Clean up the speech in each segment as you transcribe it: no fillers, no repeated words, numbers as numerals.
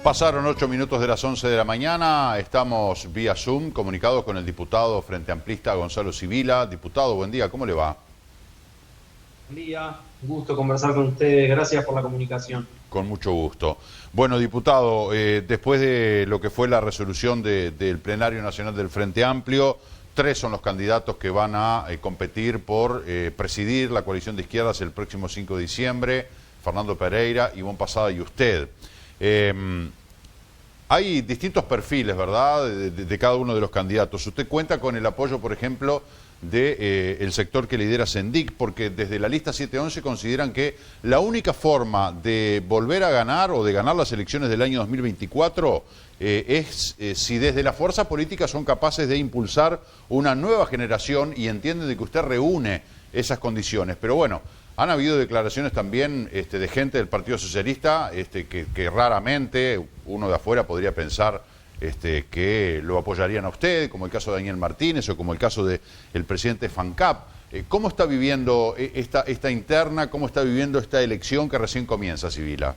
Pasaron 8 minutos de las 11 de la mañana, estamos vía Zoom, comunicados con el diputado Frente Amplista Gonzalo Sibila. Diputado, buen día, ¿cómo le va? Buen día, un gusto conversar con ustedes, gracias por la comunicación. Con mucho gusto. Bueno, diputado, después de lo que fue la resolución del Plenario Nacional del Frente Amplio, 3 son los candidatos que van a competir por presidir la coalición de izquierdas el próximo 5 de diciembre, Fernando Pereira, Ivonne Posada y usted. Hay distintos perfiles, ¿verdad?, de cada uno de los candidatos. Usted cuenta con el apoyo, por ejemplo, del sector que lidera Sendic, porque desde la lista 711 consideran que la única forma de volver a ganar o de ganar las elecciones del año 2024 es si desde la fuerza política son capaces de impulsar una nueva generación y entienden de que usted reúne esas condiciones. Pero bueno, han habido declaraciones también de gente del Partido Socialista que raramente uno de afuera podría pensar que lo apoyarían a usted, como el caso de Daniel Martínez o como el caso del presidente FANCAP. ¿Cómo está viviendo esta interna, cómo está viviendo esta elección que recién comienza, Sibila?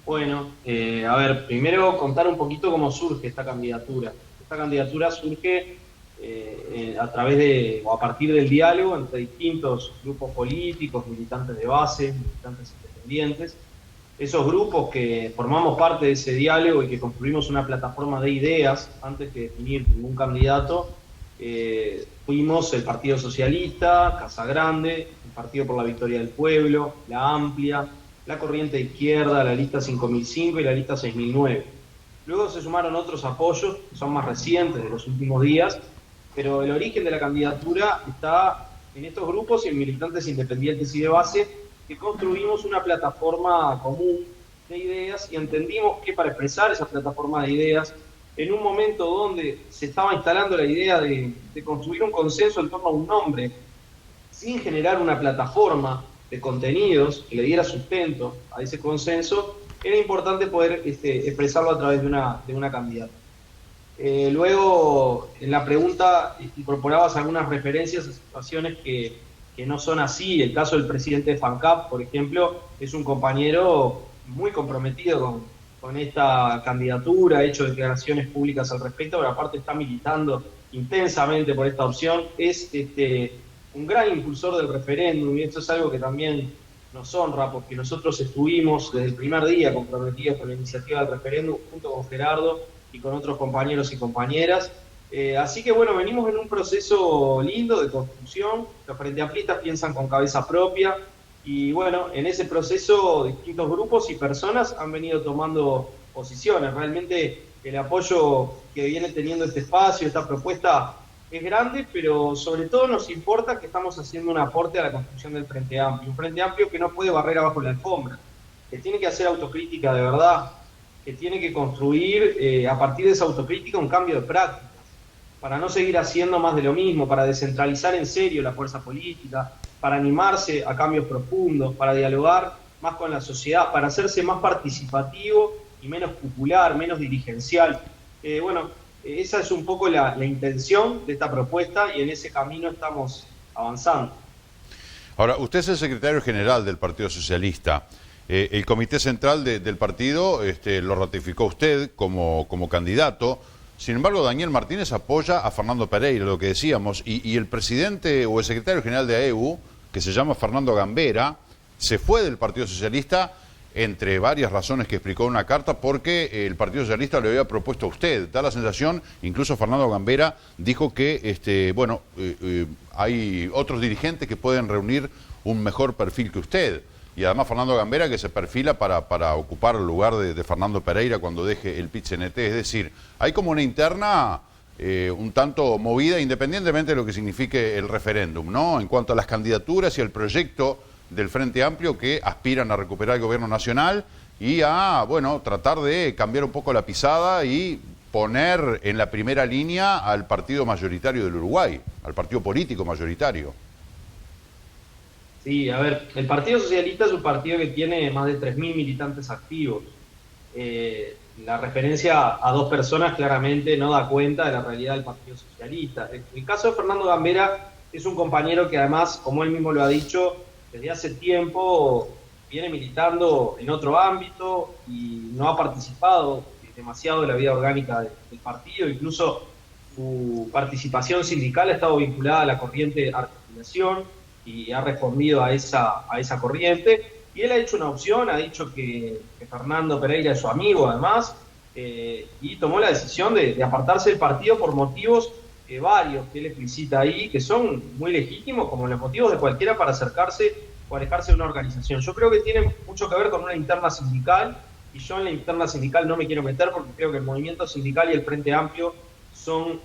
Bueno, a ver, primero contar un poquito cómo surge esta candidatura. Esta candidatura surge a través de, o a partir del diálogo entre distintos grupos políticos, militantes de base, militantes independientes. Esos grupos que formamos parte de ese diálogo y que construimos una plataforma de ideas antes de definir ningún candidato, fuimos el Partido Socialista, Casa Grande, el Partido por la Victoria del Pueblo, la Amplia, la Corriente Izquierda, la lista 5005 y la lista 6009. Luego se sumaron otros apoyos que son más recientes, de los últimos días, pero el origen de la candidatura está en estos grupos y en militantes independientes y de base, que construimos una plataforma común de ideas y entendimos que para expresar esa plataforma de ideas, en un momento donde se estaba instalando la idea de construir un consenso en torno a un nombre, sin generar una plataforma de contenidos que le diera sustento a ese consenso, era importante poder expresarlo a través de una candidata. Luego, en la pregunta incorporabas algunas referencias a situaciones que no son así. El caso del presidente de FANCAP, por ejemplo, es un compañero muy comprometido con esta candidatura, ha hecho declaraciones públicas al respecto, pero aparte está militando intensamente por esta opción. Es un gran impulsor del referéndum y esto es algo que también nos honra porque nosotros estuvimos desde el primer día comprometidos con la iniciativa del referéndum junto con Gerardo y con otros compañeros y compañeras. Así que bueno, venimos en un proceso lindo de construcción, los Frente Amplistas piensan con cabeza propia y bueno, en ese proceso distintos grupos y personas han venido tomando posiciones. Realmente el apoyo que viene teniendo este espacio, esta propuesta es grande, pero sobre todo nos importa que estamos haciendo un aporte a la construcción del Frente Amplio, un Frente Amplio que no puede barrer abajo la alfombra, que tiene que hacer autocrítica de verdad, que tiene que construir a partir de esa autocrítica un cambio de prácticas, para no seguir haciendo más de lo mismo, para descentralizar en serio la fuerza política, para animarse a cambios profundos, para dialogar más con la sociedad, para hacerse más participativo y menos popular, menos dirigencial. Bueno, esa es un poco la intención de esta propuesta y en ese camino estamos avanzando. Ahora, usted es el secretario general del Partido Socialista. El Comité Central del partido lo ratificó usted como candidato. Sin embargo, Daniel Martínez apoya a Fernando Pereira, lo que decíamos, y el presidente o el secretario general de AEU, que se llama Fernando Gambera, se fue del Partido Socialista, entre varias razones que explicó en una carta, porque el Partido Socialista le había propuesto a usted. Da la sensación, incluso Fernando Gambera dijo que hay otros dirigentes que pueden reunir un mejor perfil que usted. Y además Fernando Gambera que se perfila para ocupar el lugar de Fernando Pereira cuando deje el PIT-CNT. Es decir, hay como una interna un tanto movida, independientemente de lo que signifique el referéndum, ¿no? En cuanto a las candidaturas y al proyecto del Frente Amplio que aspiran a recuperar el gobierno nacional y a, bueno, tratar de cambiar un poco la pisada y poner en la primera línea al partido mayoritario del Uruguay, al partido político mayoritario. Sí, a ver, el Partido Socialista es un partido que tiene más de 3.000 militantes activos. La referencia a dos personas claramente no da cuenta de la realidad del Partido Socialista. El caso de Fernando Gambera es un compañero que además, como él mismo lo ha dicho, desde hace tiempo viene militando en otro ámbito y no ha participado demasiado en la vida orgánica del partido. Incluso su participación sindical ha estado vinculada a la corriente Articulación y ha respondido a esa corriente. Y él ha hecho una opción, ha dicho que Fernando Pereira es su amigo además, y tomó la decisión de apartarse del partido por motivos varios que él explicita ahí, que son muy legítimos, como los motivos de cualquiera para acercarse o alejarse de una organización. Yo creo que tiene mucho que ver con una interna sindical, y yo en la interna sindical no me quiero meter porque creo que el movimiento sindical y el Frente Amplio son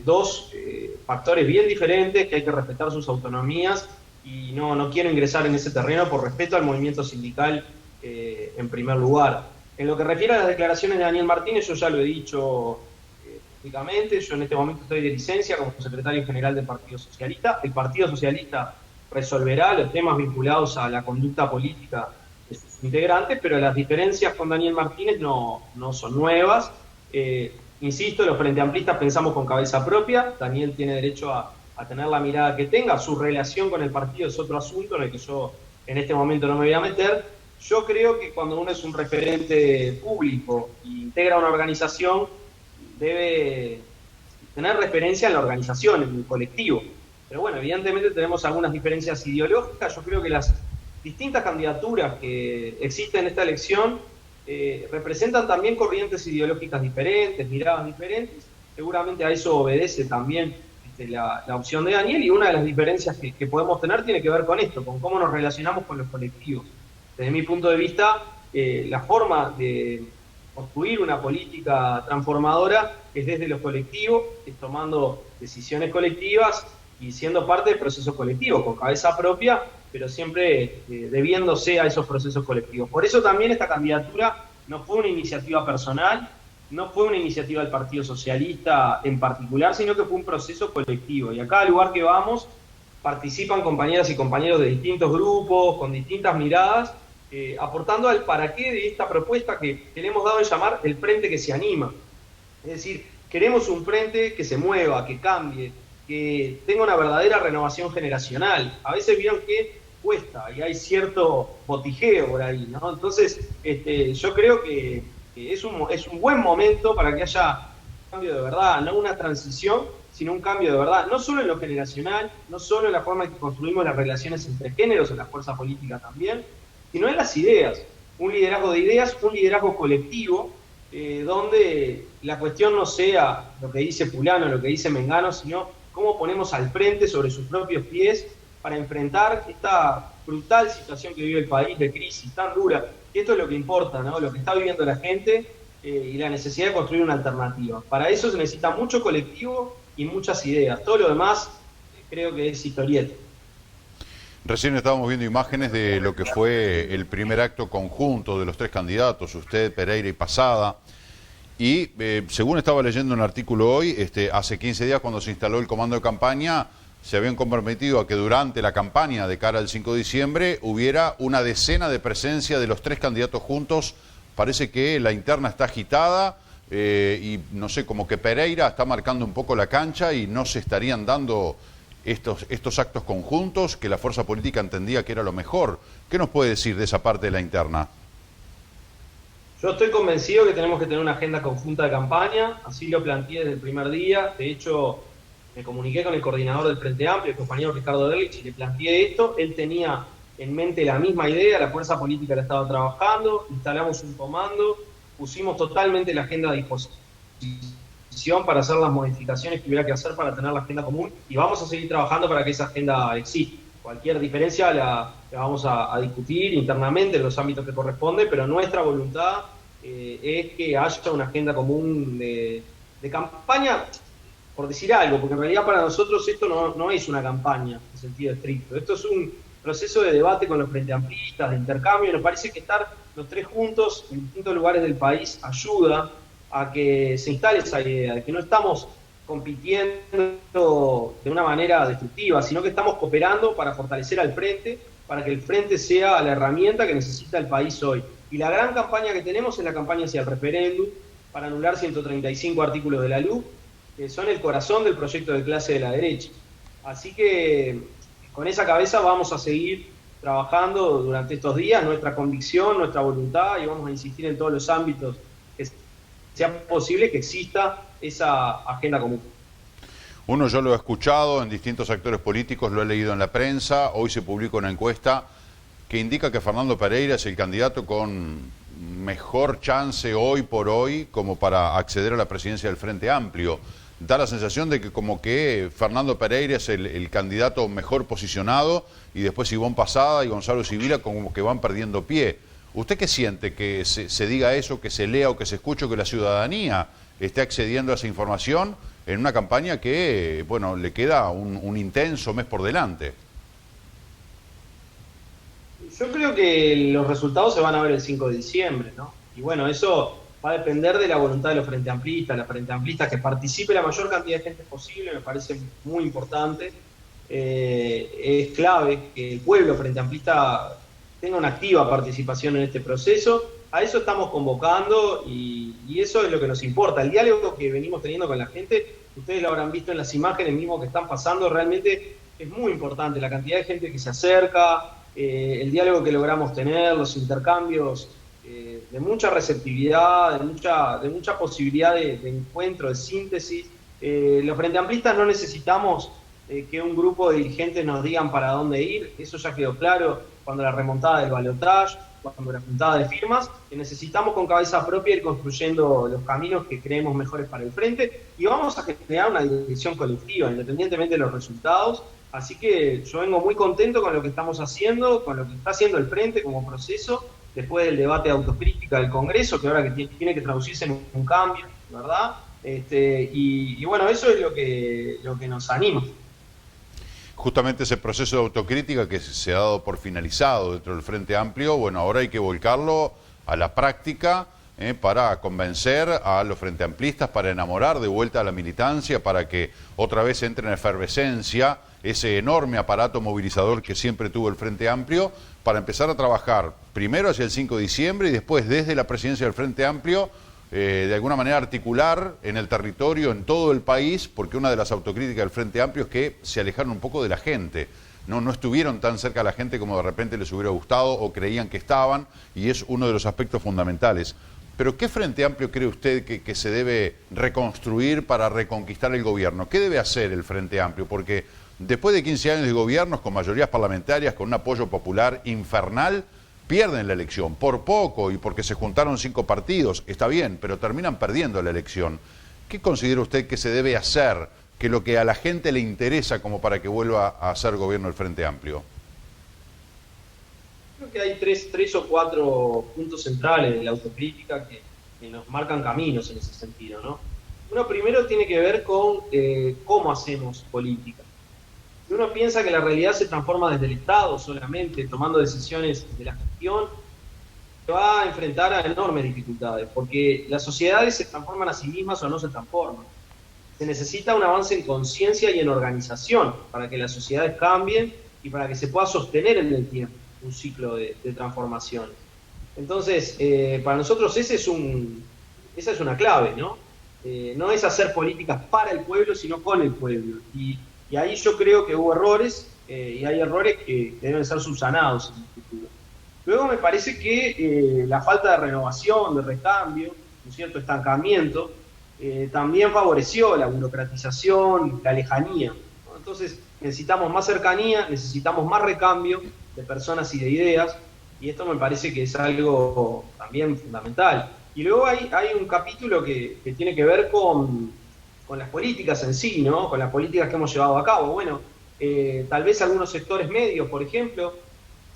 dos factores bien diferentes, que hay que respetar sus autonomías, y no quiero ingresar en ese terreno por respeto al movimiento sindical en primer lugar. En lo que refiere a las declaraciones de Daniel Martínez, yo ya lo he dicho públicamente. Yo en este momento estoy de licencia como secretario general del Partido Socialista. El Partido Socialista resolverá los temas vinculados a la conducta política de sus integrantes, pero las diferencias con Daniel Martínez no son nuevas. Insisto, los frente amplistas pensamos con cabeza propia. Daniel tiene derecho a tener la mirada que tenga. Su relación con el partido es otro asunto en el que yo en este momento no me voy a meter. Yo creo que cuando uno es un referente público e integra una organización, debe tener referencia en la organización, en el colectivo. Pero bueno, evidentemente tenemos algunas diferencias ideológicas. Yo creo que las distintas candidaturas que existen en esta elección representan también corrientes ideológicas diferentes, miradas diferentes. Seguramente a eso obedece también la opción de Daniel, y una de las diferencias que podemos tener tiene que ver con esto, con cómo nos relacionamos con los colectivos. Desde mi punto de vista, la forma de construir una política transformadora es desde los colectivos, es tomando decisiones colectivas y siendo parte del proceso colectivo, con cabeza propia, pero siempre debiéndose a esos procesos colectivos. Por eso también esta candidatura no fue una iniciativa personal, no fue una iniciativa del Partido Socialista en particular, sino que fue un proceso colectivo. Y a cada lugar que vamos participan compañeras y compañeros de distintos grupos, con distintas miradas, aportando al para qué de esta propuesta que le hemos dado en llamar el frente que se anima. Es decir, queremos un frente que se mueva, que cambie, que tenga una verdadera renovación generacional. A veces vieron que cuesta y hay cierto botijeo por ahí, ¿no? Entonces, yo creo que es un buen momento para que haya un cambio de verdad, no una transición, sino un cambio de verdad, no solo en lo generacional, no solo en la forma en que construimos las relaciones entre géneros, en la fuerza política también, sino en las ideas, un liderazgo de ideas, un liderazgo colectivo, donde la cuestión no sea lo que dice fulano, lo que dice mengano, sino cómo ponemos al frente sobre sus propios pies para enfrentar esta brutal situación que vive el país, de crisis tan dura. Y esto es lo que importa, ¿no? Lo que está viviendo la gente y la necesidad de construir una alternativa. Para eso se necesita mucho colectivo y muchas ideas. Todo lo demás creo que es historieta. Recién estábamos viendo imágenes de lo que fue el primer acto conjunto de los tres candidatos, usted, Pereira y Pasada. Y según estaba leyendo un artículo hoy, hace 15 días cuando se instaló el comando de campaña, se habían comprometido a que durante la campaña de cara al 5 de diciembre hubiera una decena de presencia de los tres candidatos juntos. Parece que la interna está agitada y no sé, como que Pereira está marcando un poco la cancha y no se estarían dando estos actos conjuntos que la fuerza política entendía que era lo mejor. ¿Qué nos puede decir de esa parte de la interna? Yo estoy convencido que tenemos que tener una agenda conjunta de campaña, así lo planteé desde el primer día. De hecho, me comuniqué con el coordinador del Frente Amplio, el compañero Ricardo Derlich, y le planteé esto. Él tenía en mente la misma idea, la fuerza política la estaba trabajando, instalamos un comando, pusimos totalmente la agenda a disposición para hacer las modificaciones que hubiera que hacer para tener la agenda común, y vamos a seguir trabajando para que esa agenda exista. Cualquier diferencia la vamos a discutir internamente en los ámbitos que corresponde, pero nuestra voluntad es que haya una agenda común de campaña, por decir algo, porque en realidad para nosotros esto no es una campaña en sentido estricto. Esto es un proceso de debate con los frente amplistas, de intercambio. Nos parece que estar los tres juntos en distintos lugares del país ayuda a que se instale esa idea de que no estamos compitiendo de una manera destructiva, sino que estamos cooperando para fortalecer al frente, para que el frente sea la herramienta que necesita el país hoy. Y la gran campaña que tenemos es la campaña hacia el referéndum, para anular 135 artículos de la LUC, que son el corazón del proyecto de clase de la derecha. Así que con esa cabeza vamos a seguir trabajando durante estos días, nuestra convicción, nuestra voluntad, y vamos a insistir en todos los ámbitos que sea posible que exista esa agenda común. Uno, yo lo he escuchado en distintos actores políticos, lo he leído en la prensa, hoy se publica una encuesta que indica que Fernando Pereira es el candidato con mejor chance hoy por hoy como para acceder a la presidencia del Frente Amplio. Da la sensación de que como que Fernando Pereira es el candidato mejor posicionado y después Ivonne Posada y Gonzalo Sibila como que van perdiendo pie. ¿Usted qué siente? ¿Que se diga eso, que se lea o que se escuche, o que la ciudadanía esté accediendo a esa información en una campaña que, bueno, le queda un intenso mes por delante? Yo creo que los resultados se van a ver el 5 de diciembre, ¿no? Y bueno, eso va a depender de la voluntad de los frente amplistas, que participe la mayor cantidad de gente posible, me parece muy importante. Es clave que el pueblo frente amplista tenga una activa participación en este proceso. A eso estamos convocando y eso es lo que nos importa. El diálogo que venimos teniendo con la gente, ustedes lo habrán visto en las imágenes mismo que están pasando, realmente es muy importante. La cantidad de gente que se acerca, el diálogo que logramos tener, los intercambios de mucha receptividad, de mucha posibilidad de encuentro, de síntesis. Los frente amplistas no necesitamos que un grupo de dirigentes nos digan para dónde ir, eso ya quedó claro cuando la remontada del balotaje, cuando la juntada de firmas, que necesitamos con cabeza propia ir construyendo los caminos que creemos mejores para el frente y vamos a generar una dirección colectiva, independientemente de los resultados. Así que yo vengo muy contento con lo que estamos haciendo, con lo que está haciendo el frente como proceso, después del debate de autocrítica del Congreso, que ahora que tiene que traducirse en un cambio, ¿verdad? Y bueno, eso es lo que nos anima. Justamente ese proceso de autocrítica que se ha dado por finalizado dentro del Frente Amplio, bueno, ahora hay que volcarlo a la práctica para convencer a los frente amplistas, para enamorar de vuelta a la militancia, para que otra vez entre en efervescencia ese enorme aparato movilizador que siempre tuvo el Frente Amplio, para empezar a trabajar primero hacia el 5 de diciembre y después desde la presidencia del Frente Amplio, de alguna manera articular en el territorio, en todo el país, porque una de las autocríticas del Frente Amplio es que se alejaron un poco de la gente, no estuvieron tan cerca de la gente como de repente les hubiera gustado o creían que estaban, y es uno de los aspectos fundamentales. Pero ¿qué Frente Amplio cree usted que se debe reconstruir para reconquistar el gobierno? ¿Qué debe hacer el Frente Amplio? Porque después de 15 años de gobiernos con mayorías parlamentarias, con un apoyo popular infernal, pierden la elección, por poco y porque se juntaron 5 partidos, está bien, pero terminan perdiendo la elección. ¿Qué considera usted que se debe hacer, que lo que a la gente le interesa como para que vuelva a ser gobierno el Frente Amplio? Creo que hay tres o cuatro puntos centrales de la autocrítica que nos marcan caminos en ese sentido, ¿no? Uno primero tiene que ver con cómo hacemos política. Si uno piensa que la realidad se transforma desde el Estado solamente, tomando decisiones de la gestión, se va a enfrentar a enormes dificultades, porque las sociedades se transforman a sí mismas o no se transforman. Se necesita un avance en conciencia y en organización para que las sociedades cambien y para que se pueda sostener en el tiempo un ciclo de transformaciones. Entonces, para nosotros esa es una clave, ¿no? No es hacer políticas para el pueblo, sino con el pueblo. Y ahí yo creo que hubo errores, y hay errores que deben ser subsanados en el futuro. Luego me parece que la falta de renovación, de recambio, un cierto estancamiento, también favoreció la burocratización, la lejanía, ¿no? Entonces necesitamos más cercanía, necesitamos más recambio de personas y de ideas, y esto me parece que es algo también fundamental. Y luego hay un capítulo que tiene que ver con las políticas en sí, ¿no? Con las políticas que hemos llevado a cabo. Bueno, tal vez algunos sectores medios, por ejemplo,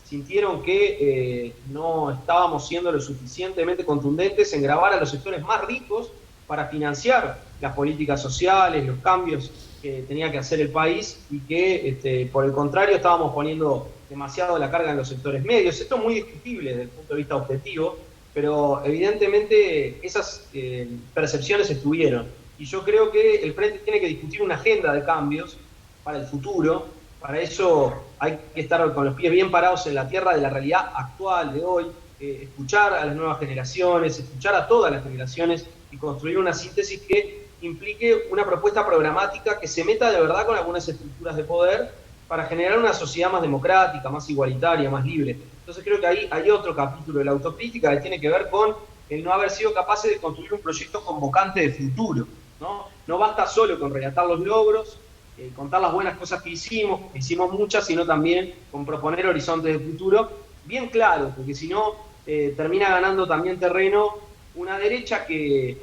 sintieron que no estábamos siendo lo suficientemente contundentes en gravar a los sectores más ricos para financiar las políticas sociales, los cambios que tenía que hacer el país, y que por el contrario estábamos poniendo demasiado la carga en los sectores medios. Esto es muy discutible desde el punto de vista objetivo, pero evidentemente esas percepciones estuvieron. Y yo creo que el Frente tiene que discutir una agenda de cambios para el futuro. Para eso hay que estar con los pies bien parados en la tierra de la realidad actual de hoy, escuchar a las nuevas generaciones, escuchar a todas las generaciones y construir una síntesis que implique una propuesta programática que se meta de verdad con algunas estructuras de poder para generar una sociedad más democrática, más igualitaria, más libre. Entonces creo que ahí hay otro capítulo de la autocrítica que tiene que ver con el no haber sido capaces de construir un proyecto convocante de futuro, ¿no? No basta solo con relatar los logros, contar las buenas cosas que hicimos muchas, sino también con proponer horizontes de futuro bien claros, porque si no termina ganando también terreno una derecha que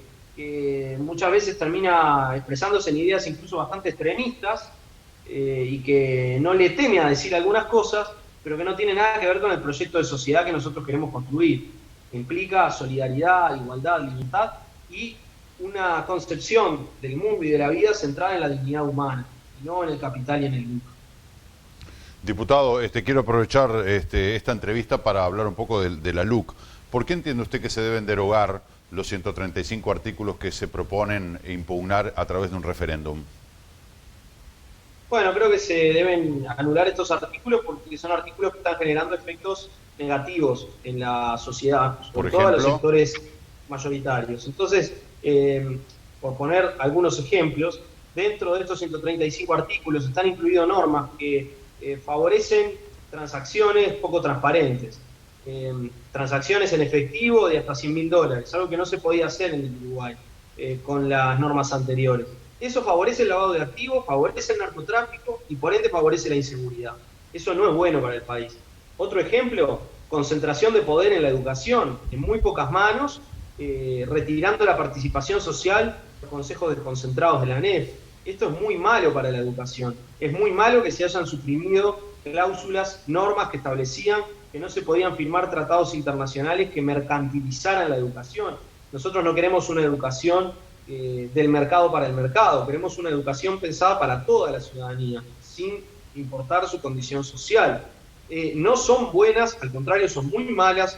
muchas veces termina expresándose en ideas incluso bastante extremistas y que no le teme a decir algunas cosas, pero que no tiene nada que ver con el proyecto de sociedad que nosotros queremos construir. Implica solidaridad, igualdad, libertad y una concepción del mundo y de la vida centrada en la dignidad humana, y no en el capital y en el lucro. Diputado, quiero aprovechar esta entrevista para hablar un poco de la LUC. ¿Por qué entiende usted que se deben derogar los 135 artículos que se proponen impugnar a través de un referéndum? Bueno, creo que se deben anular estos artículos porque son artículos que están generando efectos negativos en la sociedad, sobre todo en los sectores mayoritarios. Entonces, por poner algunos ejemplos, dentro de estos 135 artículos están incluidas normas que favorecen transacciones poco transparentes, transacciones en efectivo de hasta $100.000, algo que no se podía hacer en el Uruguay con las normas anteriores. Eso favorece el lavado de activos, favorece el narcotráfico y por ende favorece la inseguridad. Eso no es bueno para el país. Otro ejemplo, concentración de poder en la educación, en muy pocas manos, retirando la participación social de los consejos desconcentrados de la ANEF. Esto es muy malo para la educación. Es muy malo que se hayan suprimido cláusulas, normas que establecían que no se podían firmar tratados internacionales que mercantilizaran la educación. Nosotros no queremos una educación del mercado para el mercado, queremos una educación pensada para toda la ciudadanía, sin importar su condición social. No son buenas, al contrario, son muy malas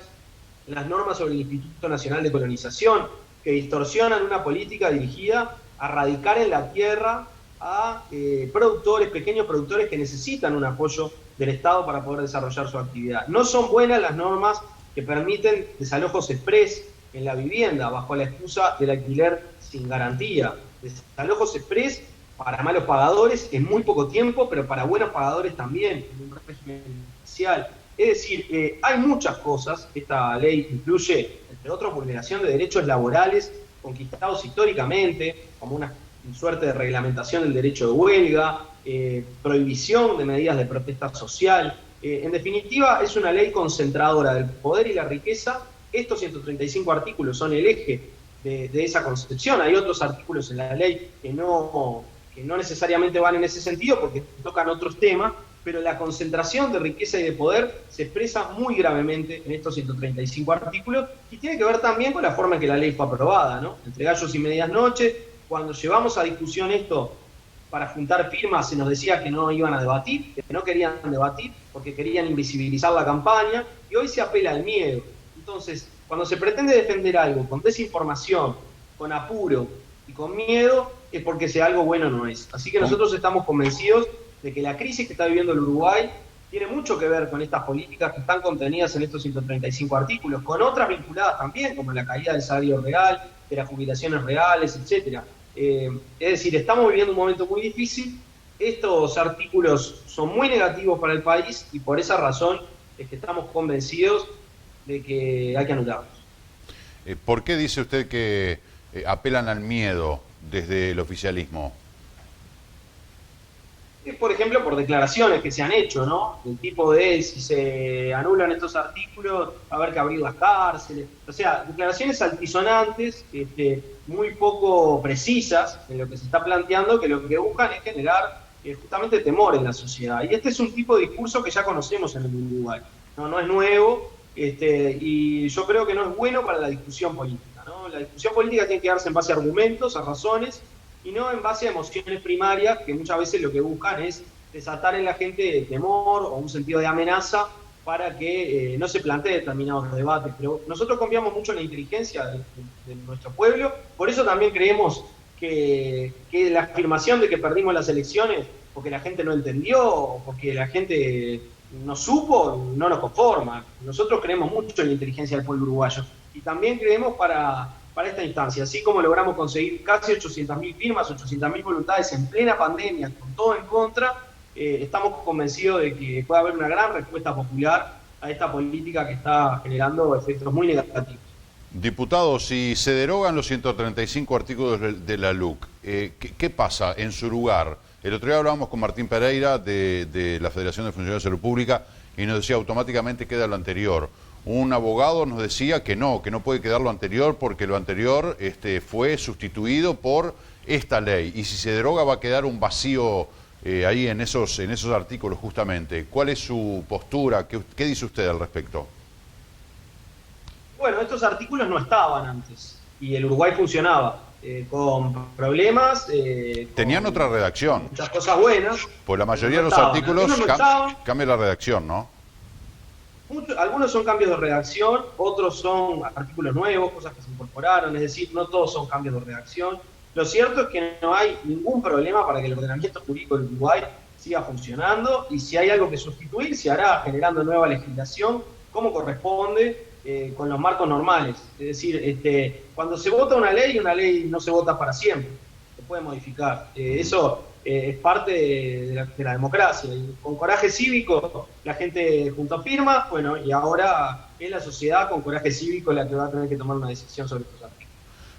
las normas sobre el Instituto Nacional de Colonización, que distorsionan una política dirigida a radicar en la tierra a pequeños productores que necesitan un apoyo del Estado para poder desarrollar su actividad. No son buenas las normas que permiten desalojos express en la vivienda bajo la excusa del alquiler sin garantía. Desalojos express para malos pagadores en muy poco tiempo, pero para buenos pagadores también, en un régimen especial. Es decir, hay muchas cosas. Esta ley incluye, entre otros, vulneración de derechos laborales conquistados históricamente, como una suerte de reglamentación del derecho de huelga, prohibición de medidas de protesta social. En definitiva, es una ley concentradora del poder y la riqueza. Estos 135 artículos son el eje de esa concepción. Hay otros artículos en la ley que no necesariamente van en ese sentido porque tocan otros temas, pero la concentración de riqueza y de poder se expresa muy gravemente en estos 135 artículos y tiene que ver también con la forma en que la ley fue aprobada, ¿no? Entre gallos y medias noches, cuando llevamos a discusión esto para juntar firmas, se nos decía que no iban a debatir, que no querían debatir porque querían invisibilizar la campaña, y hoy se apela al miedo. Entonces, cuando se pretende defender algo con desinformación, con apuro y con miedo, es porque ese algo bueno no es. Así que nosotros estamos convencidos de que la crisis que está viviendo el Uruguay tiene mucho que ver con estas políticas que están contenidas en estos 135 artículos, con otras vinculadas también, como la caída del salario real, de las jubilaciones reales, etcétera. Es decir, estamos viviendo un momento muy difícil. Estos artículos son muy negativos para el país y por esa razón es que estamos convencidos de que hay que anularlos. ¿Por qué dice usted que apelan al miedo desde el oficialismo? Por ejemplo, por declaraciones que se han hecho, ¿no? Del tipo de si se anulan estos artículos, va a haber que abrir las cárceles. O sea, declaraciones altisonantes, muy poco precisas en lo que se está planteando, que lo que buscan es generar justamente temor en la sociedad. Y este es un tipo de discurso que ya conocemos en el Uruguay. No es nuevo, y yo creo que no es bueno para la discusión política, ¿no? La discusión política tiene que darse en base a argumentos, a razones, y no en base a emociones primarias que muchas veces lo que buscan es desatar en la gente temor o un sentido de amenaza para que no se plantee determinados debates. Pero nosotros confiamos mucho en la inteligencia de nuestro pueblo, por eso también creemos que la afirmación de que perdimos las elecciones porque la gente no entendió o porque la gente no supo, no nos conforma. Nosotros creemos mucho en la inteligencia del pueblo uruguayo y también creemos para esta instancia, así como logramos conseguir casi 800.000 firmas, 800.000 voluntades en plena pandemia, con todo en contra, estamos convencidos de que puede haber una gran respuesta popular a esta política que está generando efectos muy negativos. Diputado, si se derogan los 135 artículos de la LUC, ¿qué pasa en su lugar? El otro día hablábamos con Martín Pereira de la Federación de Funcionarios de Salud Pública y nos decía automáticamente queda lo anterior. Un abogado nos decía que no puede quedar lo anterior porque lo anterior fue sustituido por esta ley. Y si se deroga va a quedar un vacío ahí en esos artículos justamente. ¿Cuál es su postura? ¿Qué dice usted al respecto? Bueno, estos artículos no estaban antes y el Uruguay funcionaba con problemas. Tenían otra redacción. Muchas cosas buenas. Pues la mayoría de los artículos cambia la redacción, ¿no? Algunos son cambios de redacción, otros son artículos nuevos, cosas que se incorporaron, es decir, no todos son cambios de redacción. Lo cierto es que no hay ningún problema para que el ordenamiento jurídico del Uruguay siga funcionando y si hay algo que sustituir, se hará generando nueva legislación como corresponde con los marcos normales. Es decir, cuando se vota una ley no se vota para siempre, se puede modificar. Eso es parte de la democracia. Y con coraje cívico la gente juntó firmas, bueno, y ahora es la sociedad con coraje cívico la que va a tener que tomar una decisión sobre estos artículos.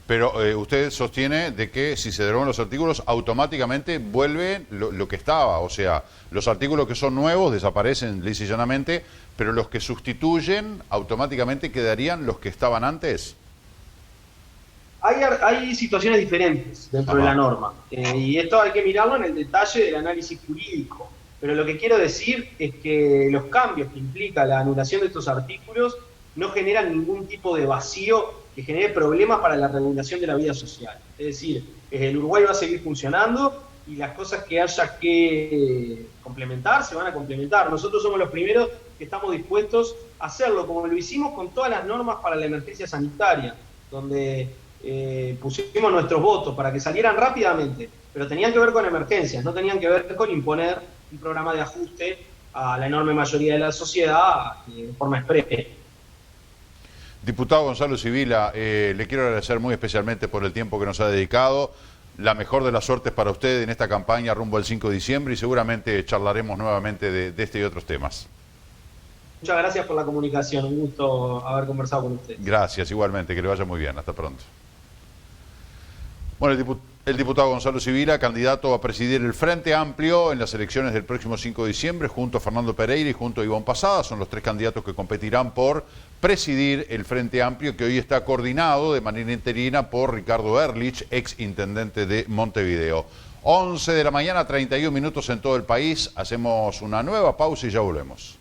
Pero usted sostiene de que si se derogan los artículos automáticamente vuelve lo que estaba, o sea, los artículos que son nuevos desaparecen lisa y llanamente, pero los que sustituyen automáticamente quedarían los que estaban antes. Hay situaciones diferentes dentro de la norma y esto hay que mirarlo en el detalle del análisis jurídico, pero lo que quiero decir es que los cambios que implica la anulación de estos artículos no generan ningún tipo de vacío que genere problemas para la regulación de la vida social. Es decir, el Uruguay va a seguir funcionando y las cosas que haya que complementar se van a complementar. Nosotros somos los primeros que estamos dispuestos a hacerlo, como lo hicimos con todas las normas para la emergencia sanitaria, donde pusimos nuestros votos para que salieran rápidamente, pero tenían que ver con emergencias, no tenían que ver con imponer un programa de ajuste a la enorme mayoría de la sociedad de forma expresa. Diputado Gonzalo Sibila, le quiero agradecer muy especialmente por el tiempo que nos ha dedicado. La mejor de las suertes para usted en esta campaña rumbo al 5 de diciembre y seguramente charlaremos nuevamente de este y otros temas. Muchas gracias por la comunicación, un gusto haber conversado con usted. Gracias, igualmente, que le vaya muy bien. Hasta pronto. Bueno, el diputado Gonzalo Sibila, candidato a presidir el Frente Amplio en las elecciones del próximo 5 de diciembre, junto a Fernando Pereira y junto a Ivonne Pasada, son los tres candidatos que competirán por presidir el Frente Amplio, que hoy está coordinado de manera interina por Ricardo Ehrlich, ex intendente de Montevideo. 11 de la mañana, 31 minutos en todo el país. Hacemos una nueva pausa y ya volvemos.